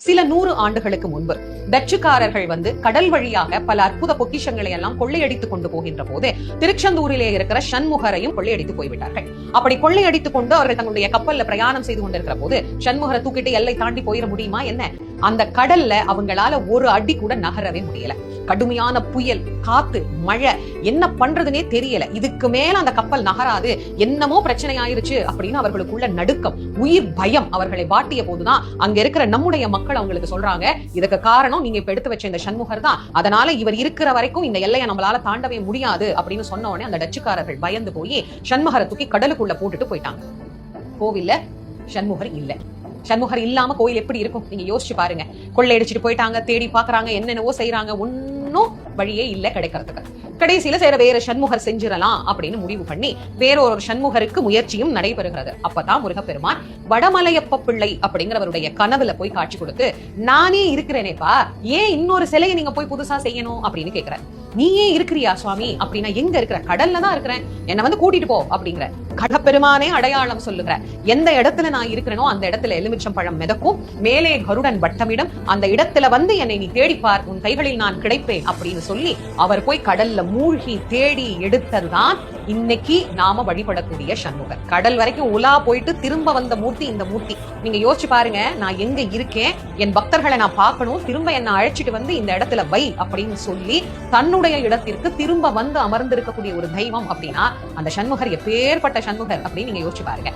சில 100 ஆண்டுகளுக்கு முன்பு டச்சுக்காரர்கள் கடல் வழியாக பல அற்புத பொக்கிஷங்களை எல்லாம் கொள்ளையடித்துக் கொண்டு போகின்ற போது திருச்செந்தூரிலே இருக்கிற சண்முகரையும் கொள்ளையடித்து போய்விட்டார்கள். அப்படி கொள்ளையடித்துக் கொண்டு அவர்கள் தங்களுடைய கப்பல்ல பிரயாணம் செய்து கொண்டிருக்கிற போது சண்முகரை தூக்கிட்டு எல்லை தாண்டி போயிட முடியுமா என்ன? அந்த கடல்ல அவங்களால ஒரு அடி கூட நகரவே முடியல. கடுமையான புயல், காத்து, மழை, என்ன பண்றதுனே தெரியல. இதுக்கு மேல அந்த கப்பல் நகராது, என்னமோ பிரச்சனை ஆயிருச்சு அப்படின்னு அவர்களுக்குள்ள நடுக்கம், உயிர் பயம் அவர்களை வாட்டிய போதுதான் அங்க இருக்கிற நம்முடைய மக்கள் அவங்களுக்கு சொல்றாங்க, இதுக்கு காரணம் நீங்க இப்ப எடுத்து வச்ச இந்த சண்முகர் தான், அதனால இவர் இருக்கிற வரைக்கும் இந்த எல்லையை நம்மளால தாண்டவே முடியாது அப்படின்னு சொன்ன உடனே அந்த டச்சுக்காரர்கள் பயந்து போய் சண்முகரை தூக்கி கடலுக்குள்ள போட்டுட்டு போயிட்டாங்க. கோவில்ல சண்முகர் இல்ல. சண்முகர் இல்லாம கோயில் எப்படி இருக்கும் நீங்க யோசிச்சு பாருங்க. கொள்ளையடிச்சிட்டு போயிட்டாங்க, தேடி பாக்குறாங்க, என்னென்னவோ செய்யறாங்க, ஒன்னும் வழியே இல்ல கிடைக்கிறதுக்கு. கடைசியில வேற சண்முகர் செஞ்சிடலாம் அப்படின்னு முடிவு பண்ணி வேற ஒரு சண்முகருக்கு முயற்சியும் நடைபெறுகிறது. அப்பதான் முருகப்பெருமான் வடமலையப்ப பிள்ளை அப்படிங்கிறவருடைய கனவுல போய் காட்சி கொடுத்து, நானே இருக்கிறேனேப்பா, ஏன் இன்னொரு சிலையை நீங்க போய் புதுசா செய்யணும் அப்படின்னு கேக்குறேன். நீ ஏன் இருக்கிறியா சுவாமி அப்படின்னா, எங்க இருக்கிற? கடல்ல தான் இருக்கிறேன், என்ன கூட்டிட்டு போ அப்படிங்கிற. கடப்பெருமானே அடையாளம் சொல்லுகிற, எந்த இடத்துல நான் இருக்கிறேனோ அந்த இடத்துல எலுமிச்சம் பழம் மிதக்கும், மேலே கருடன் வட்டமிடம், அந்த இடத்துல என்னை நீ தேடிப்பார், உன் கைகளில் நான் கிடைப்பேன் அப்படின்னு சொல்லி அவர் போய் கடல்ல மூழ்கி தேடி எடுத்ததுதான் இன்னைக்கு நாம வழிபடக்கூடிய சண்முகர். கடல் வரைக்கும் உலா போயிட்டு திரும்ப வந்த மூர்த்தி இந்த மூர்த்தி. நீங்க யோசிச்சு பாருங்க, நான் எங்க இருக்கேன், என் பக்தர்களை நான் பார்க்கணும், திரும்ப என்ன அழைச்சிட்டு இந்த இடத்துல வை அப்படின்னு சொல்லி தன்னுடைய இடத்திற்கு திரும்ப அமர்ந்து இருக்கக்கூடிய ஒரு தெய்வம் அப்படின்னா அந்த சண்முகர் எப்பேற்பட்ட சண்முகர் அப்படின்னு நீங்க யோசிச்சு பாருங்க.